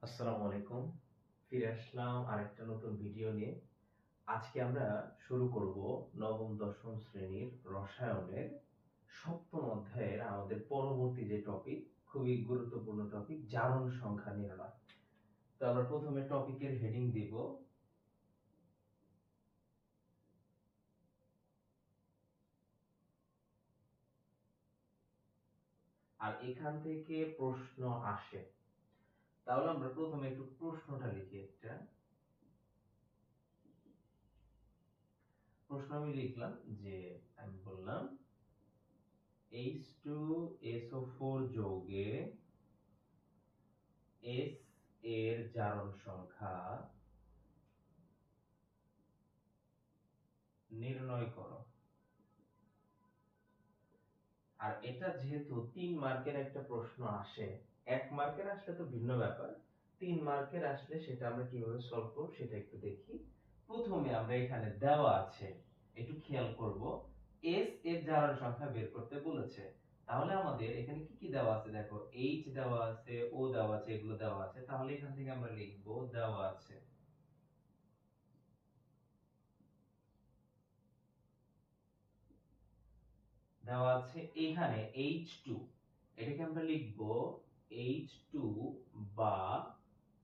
আসসালামু আলাইকুম। ফিরে আসলাম আরেকটা নতুন ভিডিও নিয়ে। আজকে আমরা শুরু করব নবম দশম শ্রেণীর রসায়নের সপ্তম অধ্যায়ের আমাদের পরবর্তী যে টপিক, খুবই গুরুত্বপূর্ণ টপিক, জারণ সংখ্যা নির্ণয়। তো আমরা প্রথমে টপিকের হেডিং দিব আর এখান থেকে প্রশ্ন আসে। তাহলে আমরা প্রথমে একটু প্রশ্নটা লিখি। একটা প্রশ্ন আমি লিখলাম যে আমি বললাম H2SO4 যৌগে S এর জারণ সংখ্যা নির্ণয় করো। আর এটা যেহেতু 3 মার্কের একটা প্রশ্ন আসে, 1 মার্কের আসলে তো ভিন্ন ব্যাপার, 3 মার্কের আসলে সেটা আমরা কিভাবে সলভ করব সেটা একটু দেখি। প্রথমে আমরা এখানে দেওয়া আছে, একটু খেয়াল করব, S এর জারণ সংখ্যা বের করতে বলেছে। তাহলে আমাদের এখানে কি কি দেওয়া আছে দেখো, H দেওয়া আছে, O দেওয়া আছে, এগুলো দেওয়া আছে। তাহলে এখান থেকে আমরা লিখব দেওয়া আছে দেওয়া আছে এখানে H2, এটাকে আমরা লিখব H2 বা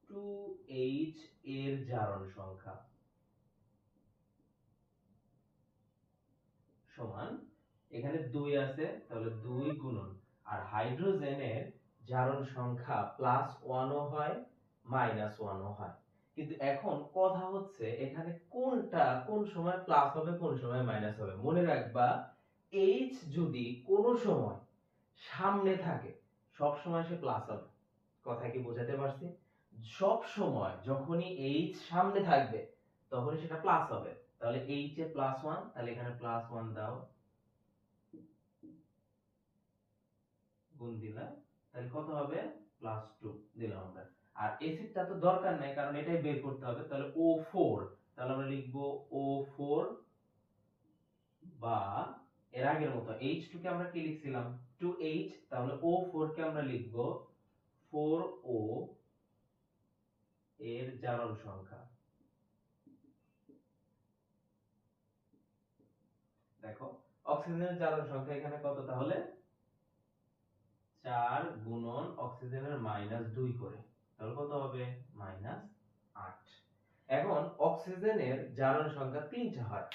2H এর জারণ সংখ্যা সমান, এখানে 2 আছে তাহলে 2 গুণন, আর হাইড্রোজেনের জারণ সংখ্যা +1 ও হয় -1 ও হয়। কিন্তু এখন কথা হচ্ছে এখানে কোনটা কোন সময় প্লাস হবে কোন সময় মাইনাস হবে। মনে রাখবা, H যদি কোন সময় সামনে থাকে সব সময় সে প্লাস হবে। কথা কি বোঝাতে পারছি? সব সময় যখনই H সামনে থাকবে তখনই সেটা প্লাস হবে। তাহলে H এ +1, তাহলে এখানে +1 দাও, গুণ দিলাম, তাহলে কত হবে +2 দিলাম আমরা। আর এসিডটা তো দরকার নাই কারণ এটাই বের করতে হবে, তাহলে O4, তাহলে আমরা লিখব O4 বা এর আগের মতো H2 কে আমরা কি লিখছিলাম 2H, তাহলে O4 কে আমরা লিখব 4O এর জারণ সংখ্যা। দেখো অক্সিজেনের জারণ সংখ্যা এখানে কত, তাহলে 4 গুণন অক্সিজেনের -2 করে, তাহলে কত হবে -8। এখন অক্সিজেনের জারণ সংখ্যা তিনটা হয়,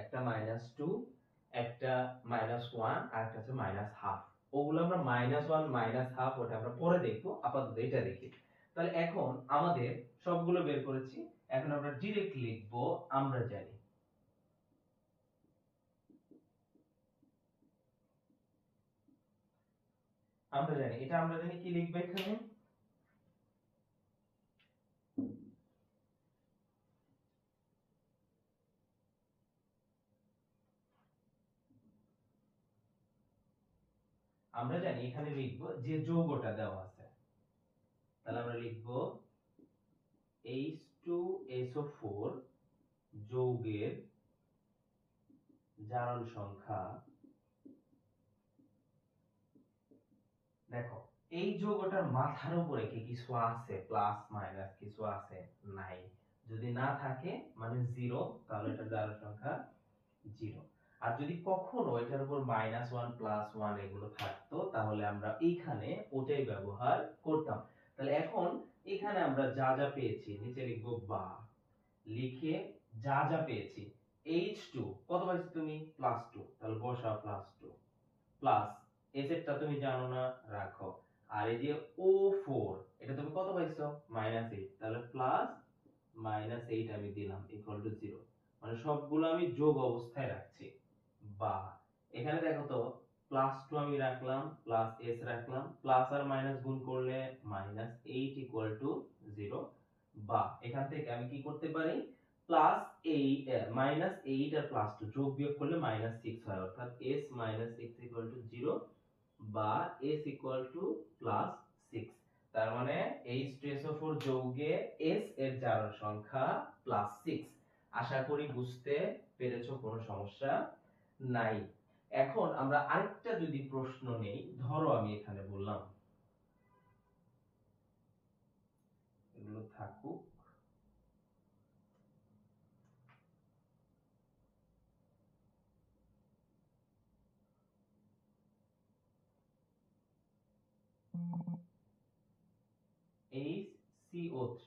একটা -2, একটা -1 আর একটা হচ্ছে -1/2। ওগুলো আমরা -1 -1/2 ওটা আমরা পরে দেখবো, আপাতত এটা দেখি। তাহলে এখন আমাদের সবগুলো বের করেছি, এখন আমরা ডিরেক্ট লিখবো আমরা জানি এটা আমরা জানি কি লিখবো এখানে, আমরা জানি এখানে লিখবো যে যৌগটা দেওয়া আছে, তাহলে আমরা লিখবো H2SO4 যৌগের জারণ সংখ্যা। দেখো এই যৌগটার মাথার উপরে কি কিছু আছে, প্লাস মাইনাস কিছু আছে? নাই। যদি না থাকে মানে 0, তাহলে এটা জারণ সংখ্যা 0। আর যদি কখনো এটার উপর -1 +1 এগুলো থাকতো তাহলে আমরা এইখানে ওটাই ব্যবহার করতাম। তাহলে এখন এখানে আমরা যা যা পেয়েছি নিচে লিখবো বা, লিখে যা যা পেয়েছি H2 কত পাইছো তুমি +2, তাহলে বসাও +2 প্লাস এসেটটা তুমি জানো না, রাখো। আর এই যে O4 এটা তুমি কত পাইছো -8, তাহলে প্লাস -8 আমি দিলাম ইকুয়াল টু 0, মানে সবগুলো আমি যোগ অবস্থায় রাখছি। বা এখানে দেখো তো +2 আমি রাখলাম, প্লাস s রাখলাম, প্লাস আর মাইনাস গুণ করলে -8 ইকুয়াল টু 0। বা এখান থেকে আমি কি করতে পারি, +8 -8 আর +2 যোগ বিয়োগ করলে -6 হয়, অর্থাৎ s -6 ইকুয়াল টু 0 বা s ইকুয়াল টু +6। তার মানে H2SO4 যৌগে s এর জারণ সংখ্যা +6। আশা করি বুঝতে পেরেছো, কোনো সমস্যা নাই। এখন আমরা আরেকটা যদি প্রশ্ন নেই, ধরো আমি এখানে বললাম থাকুক, HCO3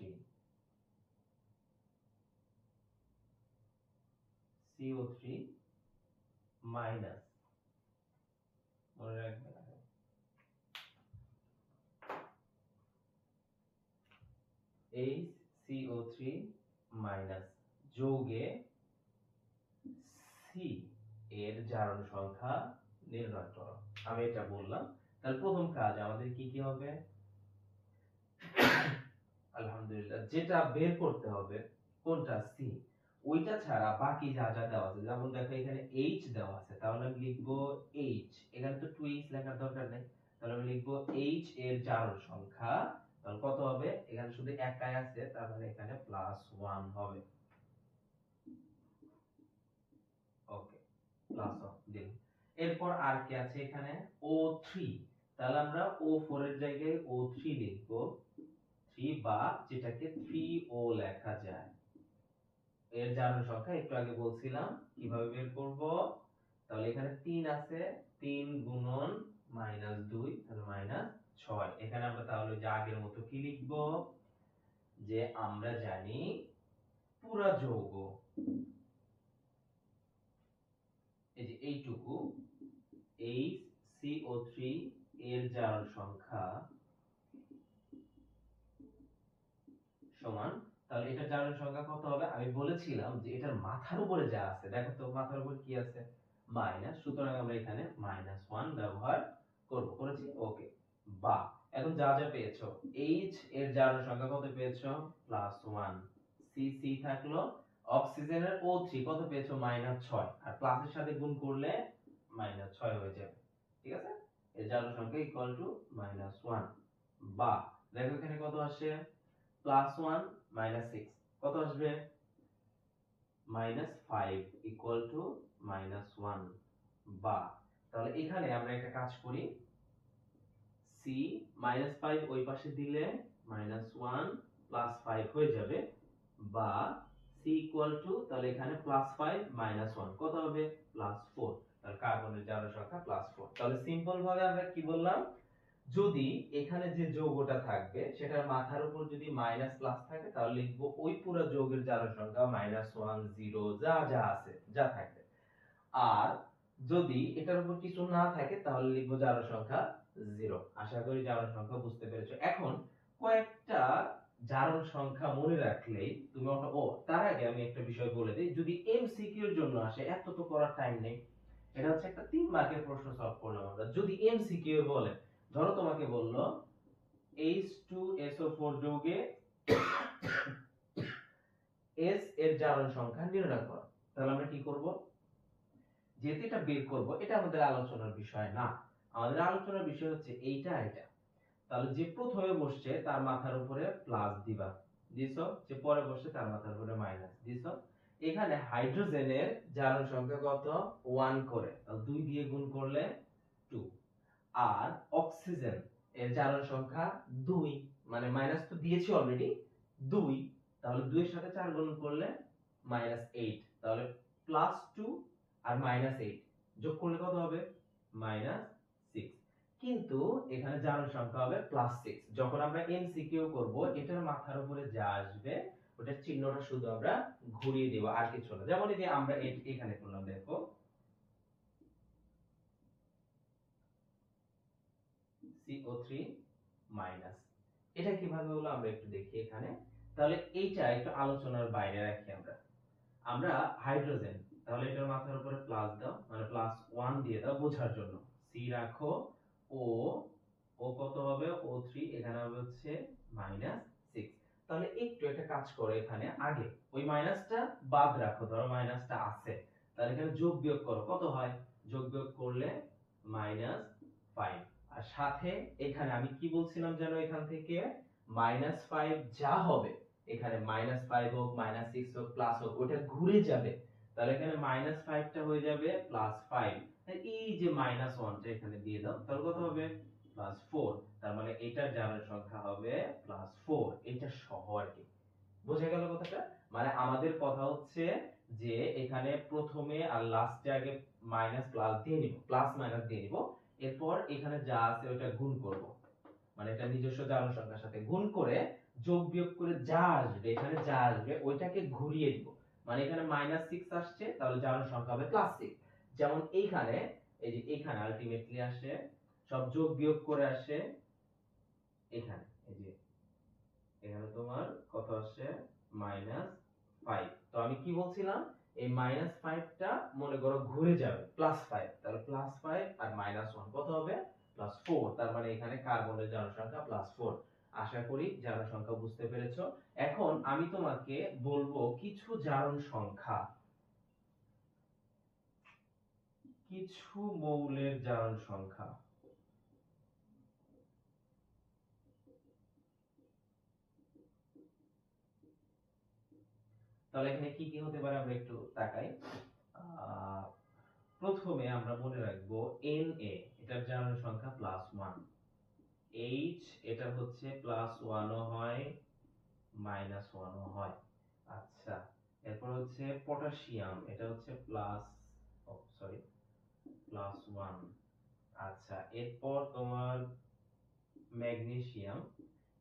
মাইনাস, মনে রাখবেন HCO3 মাইনাস যোগে সি এর জারণ সংখ্যা নির্ণয় করো। আমি এটা বললাম। তাহলে প্রথম কাজ আমাদের কি কি হবে? আলহামদুলিল্লাহ, যেটা বের করতে হবে কোনটা? সি। ওইটা ছাড়া বাকি যা যা দেওয়া আছে, যেমন দেখো এখানে এইচ দেওয়া আছে, তাহলে আমি লিখবো এইচ। এখানে তো 2h লেখার দরকার নেই, তাহলে আমি লিখবো এইচ এর জারণ সংখ্যা। তাহলে কত হবে? এখানে শুধু একাই আছে, তার মানে এখানে +1 হবে। ওকে, +1 দিলাম। এরপর আর কি আছে এখানে? O3। তাহলে আমরা O4 এর জায়গায় O3 লিখবো, 3 বা যেটাকে 3O লেখা যায়। এর জারণ সংখ্যা একটু আগে বলছিলাম কিভাবে বের করব। তাহলে এখানে 3 আছে, 3 গুণন -2 তাহলে -6। এখানে আমরা তাহলে যে আগের মতো কি লিখব, যে আমরা জানি পুরা যৌগ, এই যে এইটুকু HCO3 এর জারণ সংখ্যা সমান, তাহলে এটার জারণ সংখ্যা কত হবে? আমি বলেছিলাম যে এটার মাথার উপরে যা আছে, দেখো তো মাথার উপরে কি আছে? মাইনাস, সুতরাং আমরা এখানে -1 ব্যবহার করব। করেছি? ওকে। বা এখন যা যা পেয়েছো, H এর জারণ সংখ্যা কত পেয়েছো? +1। C থাকলো। অক্সিজেনের O3 কত পেয়েছো? -6। আর প্লাসের সাথে গুণ করলে -6 হয়ে যাবে। ঠিক আছে? এর জারণ সংখ্যা ইকুয়াল টু -1। বা দেখো এখানে কত আসে? +1 -6 কত আসবে? -5 ইকুয়াল টু -1। বা তাহলে এখানে আমরা একটা কাজ করি, c -5 ওই পাশে দিলে -1 +5 হয়ে যাবে। বা c ইকুয়াল টু, তাহলে এখানে +5 -1 কত হবে? +4। তাহলে কার্বনের জারণ সংখ্যা +4। তাহলে সিম্পল ভাবে আমরা কি বললাম, যদি এখানে যে যৌগটা থাকবে সেটার মাথার উপর যদি মাইনাস প্লাস থাকে, তাহলে লিখবো ওই পুরো যৌগের জারণ সংখ্যা -1 0 যা যা আছে যা থাকবে। আর যদি এটার উপর কিছু না থাকে তাহলে লিখবো জারণ সংখ্যা 0। আশা করি জারণ সংখ্যা বুঝতে পেরেছো। এখন কয়েকটা জারণ সংখ্যা মনে রাখলেই তুমি তার আগে আমি একটা বিষয় বলে দিই, যদি এমসিকিউ এর জন্য আসে, এত তো করার টাইম নেই, এটা হচ্ছে একটা 3 মার্কের প্রশ্ন সলভ করলাম আমরা। যদি এমসিকিউ বলে, ধরো তোমাকে বললো H2SO4 যৌগে S এর জারণ সংখ্যা নির্ণয় করো, তাহলে আমরা কি করব? যেহেতু এটা বের করব, এটা আমাদের আলোচনার বিষয় না। আমাদের আলোচনার বিষয় হচ্ছে এইটা এটা। তাহলে যে প্রথমে বসছে তার মাথার উপরে প্লাস দিবা, দিছো। যে পরে বসছে তার মাথার উপরে মাইনাস দিছো। এখানে হাইড্রোজেনের জারণ সংখ্যা কত? 1 করে, তাহলে 2 দিয়ে গুণ করলে 2। আর অক্সিজেন এর জারণ সংখ্যা 2, মানে মাইনাস তো দিয়েছি অলরেডি 2, তাহলে 2 এর সাথে 4 গুণ করলে -8, তাহলে +2 আর -8 যোগ করলে কত হবে? -6। কিন্তু এখানে জারণ সংখ্যা হবে +6। যখন আমরা এমসিকিউ করব, এটার মাথার উপরে যা আসবে ওটার চিহ্নটা শুধু আমরা ঘুরিয়ে দেব, আর কিছু না। যেমন এই যে আমরা এখানে করলাম, দেখো CO3 মাইনাস, এটা কিভাবে হলো আমরা একটু দেখি এখানে। তাহলে এইটা একটু আলোচনার বাইরে রাখি আমরা। আমরা হাইড্রোজেন, তাহলে এটার মাথার উপরে প্লাস দাও, মানে +1 দিয়ে দাও বোঝার জন্য। সি রাখো। ও ও কত হবে? O3 এখানে হবে হচ্ছে -6। তাহলে একটু একটা কাজ করো, এখানে আগে ওই মাইনাসটা বাদ রাখো, ধরো মাইনাসটা আছে, তাহলে এখানে যোগ বিয়োগ করো, কত হয়? যোগ বিয়োগ করলে -5। আর সাথে এখানে আমি কি বলছিলাম যেন, এখান থেকে -5 যা হবে, এখানে -5 হোক, -6 হোক, প্লাস হোক, ওটা ঘুরে যাবে। তাহলে এখানে -5টা হয়ে যাবে +5। এই যে -1টা এখানে দিয়ে দাও, তাহলে কত হবে? +4, তার মানে এটার জারণ সংখ্যা হবে +4, এটা সহ আর কি। বোঝা গেল কথাটা? মানে আমাদের কথা হচ্ছে যে এখানে প্রথমে আর লাস্টে আগে মাইনাস প্লাস দিয়ে নিব, প্লাস মাইনাস দিয়ে নিব, এরপর এখানে যা আছে ওটা গুণ করব, মানে এটা নিজস্ব জারণ সংখ্যার সাথে গুণ করে যোগ বিয়োগ করে যা আসবে, এখানে যা আসবে ওইটাকে ঘুরিয়ে দিব। মানে এখানে -6 আসছে, তাহলে জারণ সংখ্যা হবে +6। যেমন এইখানে, এই যে এখানে আলটিমেটলি আসে সব যোগ বিয়োগ করে আসে এখানে, এই যে এখানে তোমার কত আসে -5। তো আমি কি বলছিলাম, এই -5টা মনে করো ঘুরে যাবে +5, তাহলে +5 আর -1 কত হবে +4, তার মানে এখানে কার্বনের জারণ সংখ্যা +4। আশা করি জারণ সংখ্যা বুঝতে পেরেছো। এখন আমি তোমাকে বলবো কিছু জারণ সংখ্যা, কিছু মৌলের জারণ সংখ্যা। তাহলে এখানে কি কি হতে পারে আমরা একটু তাকাই। আহ, প্রথমে আমরা মনে রাখবো Na, এটার জারণ সংখ্যা +1, H এটা হচ্ছে +1 ও হয় -1 ও হয়। আচ্ছা, এরপর হচ্ছে পটাশিয়াম, এটা হচ্ছে +1। আচ্ছা, এরপর তোমার ম্যাগনেসিয়াম,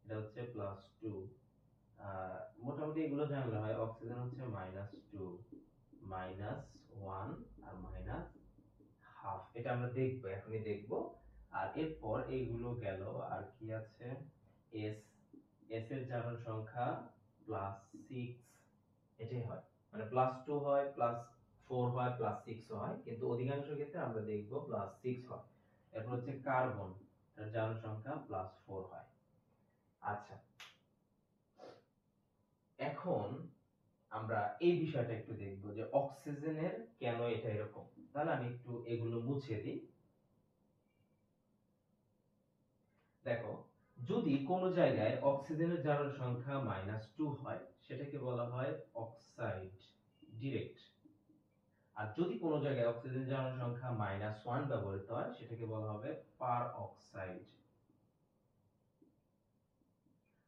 এটা হচ্ছে +2। মোটামুটি এগুলো জানলে হয়। অক্সিজেন হচ্ছে -2, -1 আর -1/2, এটা আমরা দেখবো, এখনই দেখবো। আর এরপর এইগুলো গেল, আর কি আছে, এস, এস এর জারণ সংখ্যা +6, এটাই হয়, মানে +2 হয়, +4 হয়, +6 হয়, কিন্তু অধিকাংশ ক্ষেত্রে আমরা দেখবো +6 হয়। এরপর হচ্ছে কার্বন, তার জারণ সংখ্যা +4 হয়। আচ্ছা, এখন আমরা এই বিষয়টা একটু দেখবো যে অক্সিজেনের কেন এটা এরকম। তাহলে আমি একটু এগুলো মুছে দিই। দেখো, যদি কোনো জায়গায় অক্সিজেনের জারণ সংখ্যা -2 হয়, সেটাকে বলা হয় অক্সাইড ডিরেক্ট। আর যদি কোনো জায়গায় অক্সিজেন জারণ সংখ্যা -1 ব্যবহৃত হয়, সেটাকে বলা হবে পার অক্সাইড।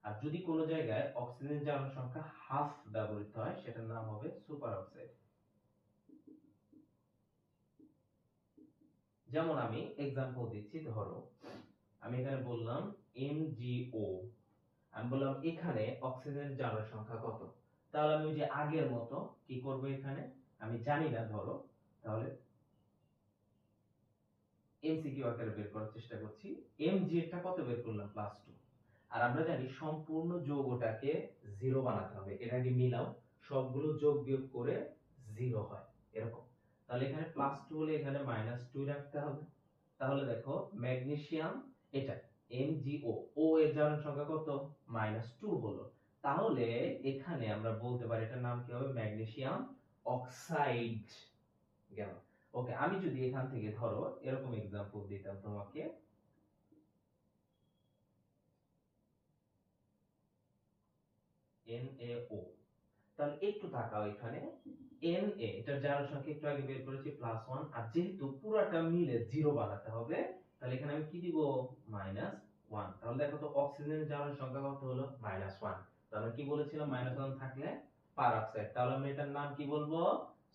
আর যদি কোনো জায়গায় অক্সিজেন জারণ সংখ্যা হাফ ব্যবহৃত হয়, সেটার নাম হবে সুপার অক্সাইড। যেমন আমি এক্সাম্পল দিচ্ছি, ধরো আমি এখানে বললাম MgO, আমি বললাম এখানে অক্সিজেনের জারণ সংখ্যা কত, তাহলে আমি ওই যে আগের মতো কি করব, এখানে আমি জানি না ধরো, তাহলে এমসিকিউ আকারে বের করার চেষ্টা করছি। Mg এরটা কত বের করলাম +2, আর আমরা জানি সম্পূর্ণ যৌগটাকে 0 বানাতে হবে, এর আগে মিলাও, সবগুলো যোগ বিয়োগ করে 0 হয় এরকম। তাহলে এখানে +2 হলে এখানে -2 রাখতে হবে। তাহলে দেখো ম্যাগনেসিয়াম, এটা MgO, ও এর জারণ সংখ্যা কত -2 হলো, তাহলে এখানে আমরা বলতে পারি এটার নাম কি হবে, ম্যাগনেসিয়াম অক্সাইড গেল। ওকে, আমি যদি এখান থেকে ধরো এরকম एग्जांपल দিতাম তোমাকে, NaO, তাহলে একটু তাকাও এখানে, Na এটার জারণ সংখ্যা একটু আগে বের করেছি +1, আর যেহেতু পুরাটা মিলে 0 বানাতে হবে, তাহলে এখানে আমি কি দিব, -1। তাহলে দেখো তো অক্সিজেনের জারণ সংখ্যা কত হলো, -1। তাহলে কি বলেছিলাম, -1 থাকলে পার অক্সাইড, তাহলে আমি এটার নাম কি বলবো,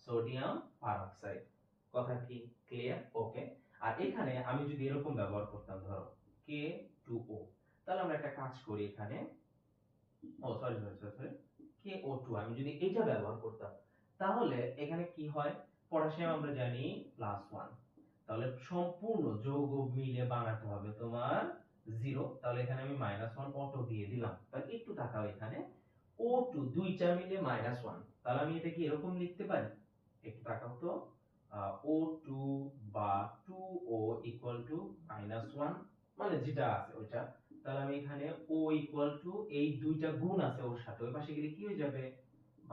সোডিয়াম পার অক্সাইড। কথা কি ক্লিয়ার? ওকে। আর এখানে আমি যদি এরকম ব্যবহার করতাম, ধরো K2O, তাহলে আমরা একটা কাজ করি এখানে, ও sorry sorry sorry sorry, KO2 আমি যদি এটা ব্যবহার করতাম, তাহলে এখানে কি হয়, পটাশিয়াম আমরা জানি +1, তাহলে সম্পূর্ণ যৌগ মিলে বানাতে হবে তোমার 0, তাহলে এখানে আমি -1 অটো দিয়ে দিলাম। তাহলে একটু তাকাও এখানে, O2 দুইটা মিলে -1, তাহলে আমি এটা কি এরকম লিখতে পারি, একটু তাকাও তো, O2 বা 2O -1, মানে যেটা আছে ওইটা। তাহলে আমি এখানে O এই দুইটা গুণ আছে ওর সাথে, ওই পাশে গেলে কি হয়ে যাবে,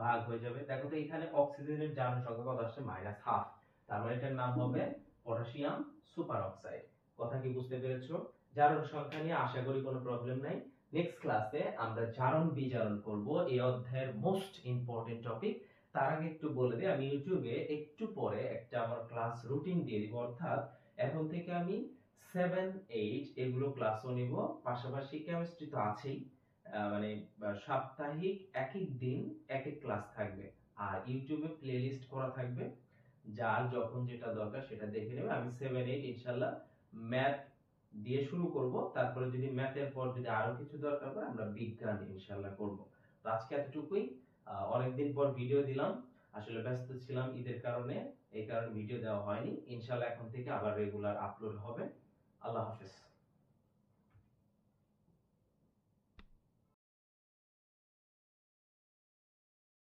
ভাগ হয়ে যাবে। দেখো তো এখানে অক্সিজেনের জারণ সংখ্যা কত আসছে, -1/2, তার মানে এটার নাম হবে পটাশিয়াম সুপার অক্সাইড। কথা কি বুঝতে পেরেছো? জারণ সংখ্যা নিয়ে আশা করি কোনো প্রবলেম নাই। নেক্সট ক্লাসে আমরা জারণ বিজারণ করব, এই অধ্যায়ের মোস্ট ইম্পর্টেন্ট টপিক। তার আগে একটু বলে দিই, আমি ইউটিউবে একটু পরে একটা আমার ক্লাস রুটিন দিয়ে দিব, অর্থাৎ এখন থেকে আমি 7, 8 এগুলো ক্লাসও নিব, পাশাপাশি কেমিস্ট্রি তো আছেই। মানে সাপ্তাহিক একেক দিন একেক ক্লাস থাকবে। আর ইউটিউবে প্লেলিস্ট করা থাকবে, যার যখন যেটা দরকার সেটা দেখে নেবে। আমি 7, 8 ইনশাআল্লাহ ম্যাথ দিয়ে শুরু করব, তারপরে যদি ম্যাথের পর যদি আরো কিছু দরকার পড়ে আমরা বিজ্ঞান ইনশাআল্লাহ করব। তো আজকে এতটুকুই। অনেকদিন পর ভিডিও দিলাম, আসলে ব্যস্ত ছিলাম ঈদের কারণে, এই কারণে ভিডিও দেওয়া হয়নি। ইনশাআল্লাহ এখন থেকে আবার রেগুলার আপলোড হবে। আল্লাহ হাফেজ।